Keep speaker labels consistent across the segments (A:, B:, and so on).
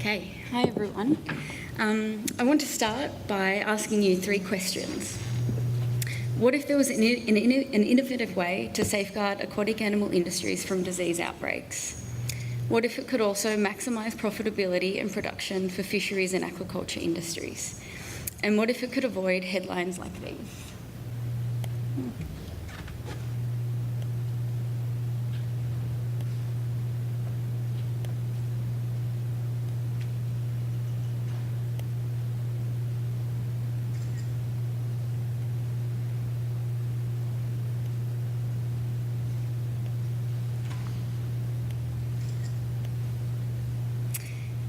A: Okay, hi everyone. I want to start by asking you three questions. What if there was an innovative way to safeguard aquatic animal industries from disease outbreaks? What if it could also maximise profitability and production for fisheries and aquaculture industries? And what if it could avoid headlines like these?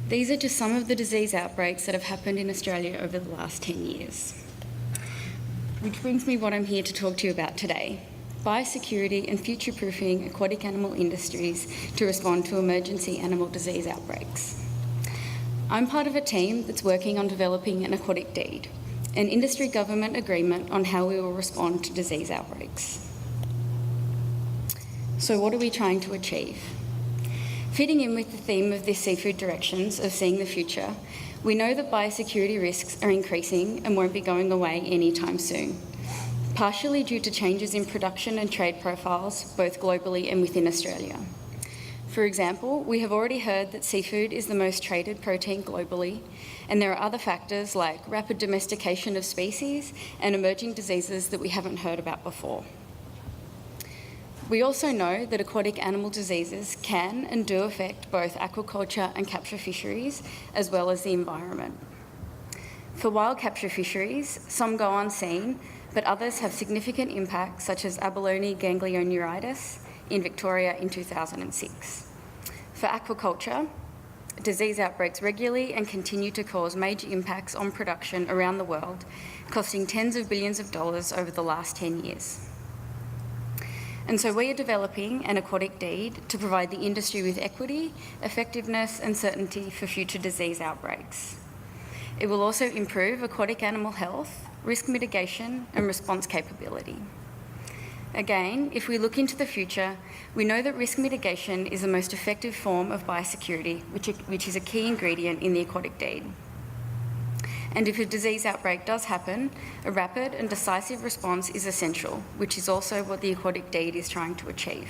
A: These are just some of the disease outbreaks that have happened in Australia over the last 10 years. Which brings me what I'm here to talk to you about today: biosecurity and future-proofing aquatic animal industries to respond to emergency animal disease outbreaks. I'm part of a team that's working on developing an aquatic deed, an industry government agreement on how we will respond to disease outbreaks. So what are we trying to achieve? Fitting in with the theme of this Seafood Directions of seeing the future, we know that biosecurity risks are increasing and won't be going away anytime soon, partially due to changes in production and trade profiles, both globally and within Australia. For example, we have already heard that seafood is the most traded protein globally, and there are other factors like rapid domestication of species and emerging diseases that we haven't heard about before. We also know that aquatic animal diseases can and do affect both aquaculture and capture fisheries, as well as the environment. For wild capture fisheries, some go unseen, but others have significant impacts, such as abalone ganglioneuritis in Victoria in 2006. For aquaculture, disease outbreaks regularly and continue to cause major impacts on production around the world, costing tens of billions of dollars over the last 10 years. And so we are developing an aquatic deed to provide the industry with equity, effectiveness and certainty for future disease outbreaks. It will also improve aquatic animal health, risk mitigation and response capability. Again, if we look into the future, we know that risk mitigation is the most effective form of biosecurity, which is a key ingredient in the aquatic deed. And if a disease outbreak does happen, a rapid and decisive response is essential, which is also what the aquatic deed is trying to achieve.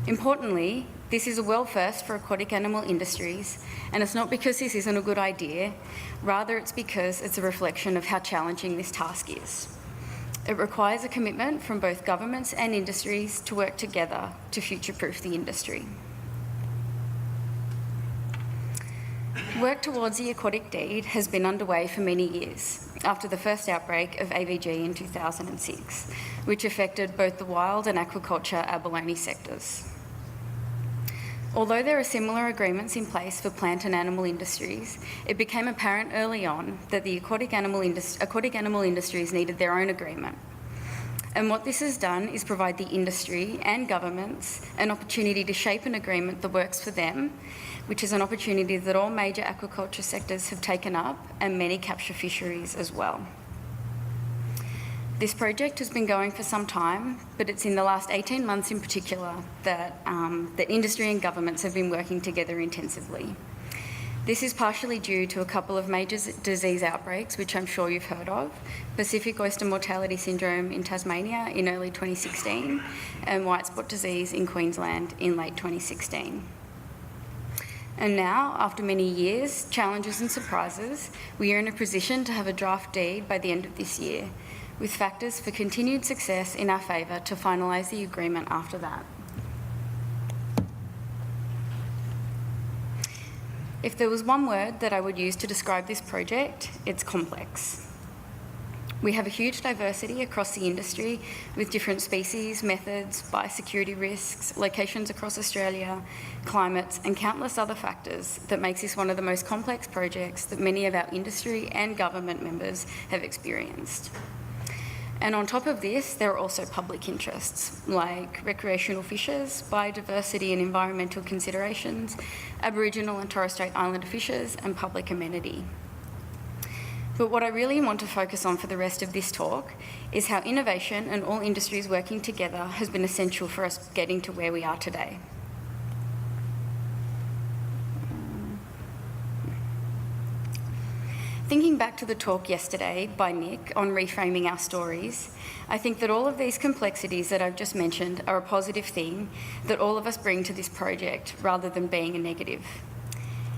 A: Importantly, this is a world first for aquatic animal industries, and it's not because this isn't a good idea, rather it's because it's a reflection of how challenging this task is. It requires a commitment from both governments and industries to work together to future-proof the industry. Work towards the aquatic deed has been underway for many years, after the first outbreak of AVG in 2006, which affected both the wild and aquaculture abalone sectors. Although there are similar agreements in place for plant and animal industries, it became apparent early on that the aquatic animal industries needed their own agreement. And what this has done is provide the industry and governments an opportunity to shape an agreement that works for them, which is an opportunity that all major aquaculture sectors have taken up, and many capture fisheries as well. This project has been going for some time, but it's in the last 18 months in particular that industry and governments have been working together intensively. This is partially due to a couple of major disease outbreaks, which I'm sure you've heard of: Pacific oyster mortality syndrome in Tasmania in early 2016, and white spot disease in Queensland in late 2016. And now, after many years, challenges and surprises, we are in a position to have a draft deed by the end of this year, with factors for continued success in our favour to finalise the agreement after that. If there was one word that I would use to describe this project, it's complex. We have a huge diversity across the industry, with different species, methods, biosecurity risks, locations across Australia, climates and countless other factors that makes this one of the most complex projects that many of our industry and government members have experienced. And on top of this, there are also public interests like recreational fishers, biodiversity and environmental considerations, Aboriginal and Torres Strait Islander fishers and public amenity. But what I really want to focus on for the rest of this talk is how innovation and all industries working together has been essential for us getting to where we are today. Thinking back to the talk yesterday by Nick on reframing our stories, I think that all of these complexities that I've just mentioned are a positive thing that all of us bring to this project rather than being a negative.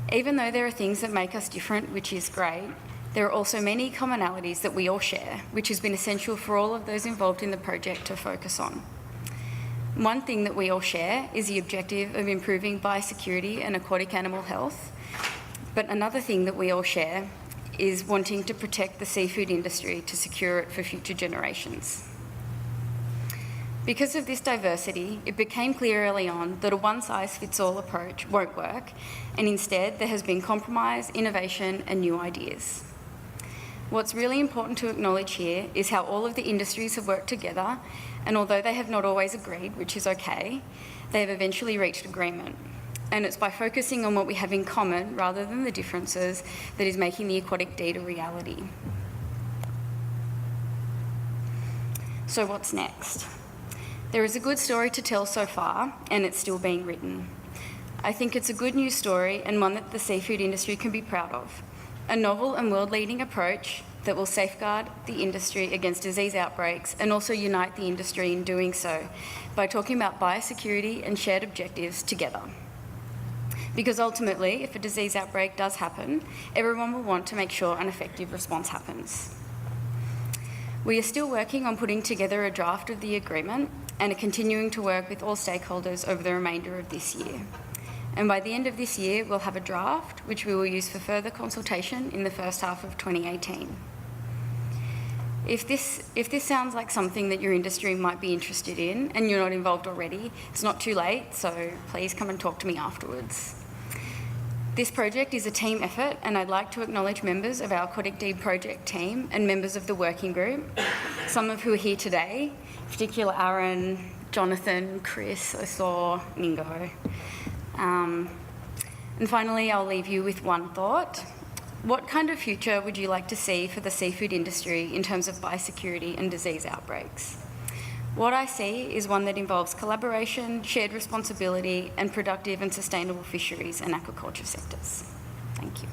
A: Even though there are things that make us different, which is great, there are also many commonalities that we all share, which has been essential for all of those involved in the project to focus on. One thing that we all share is the objective of improving biosecurity and aquatic animal health, but another thing that we all share is wanting to protect the seafood industry to secure it for future generations. Because of this diversity, it became clear early on that a one-size-fits-all approach won't work, and instead there has been compromise, innovation, and new ideas. What's really important to acknowledge here is how all of the industries have worked together, and although they have not always agreed, which is okay, they have eventually reached agreement. And it's by focusing on what we have in common rather than the differences that is making the aquatic deed a reality. So what's next? There is a good story to tell so far, and it's still being written. I think it's a good news story and one that the seafood industry can be proud of. A novel and world-leading approach that will safeguard the industry against disease outbreaks and also unite the industry in doing so by talking about biosecurity and shared objectives together. Because ultimately, if a disease outbreak does happen, everyone will want to make sure an effective response happens. We are still working on putting together a draft of the agreement and are continuing to work with all stakeholders over the remainder of this year. And by the end of this year, we'll have a draft which we will use for further consultation in the first half of 2018. If this sounds like something that your industry might be interested in and you're not involved already, it's not too late, so please come and talk to me afterwards. This project is a team effort, and I'd like to acknowledge members of our Aquatic Deed project team and members of the working group, some of who are here today, in particular Aaron, Jonathan, Chris, I saw Ningo. And finally, I'll leave you with one thought. What kind of future would you like to see for the seafood industry in terms of biosecurity and disease outbreaks? What I see is one that involves collaboration, shared responsibility, and productive and sustainable fisheries and aquaculture sectors. Thank you.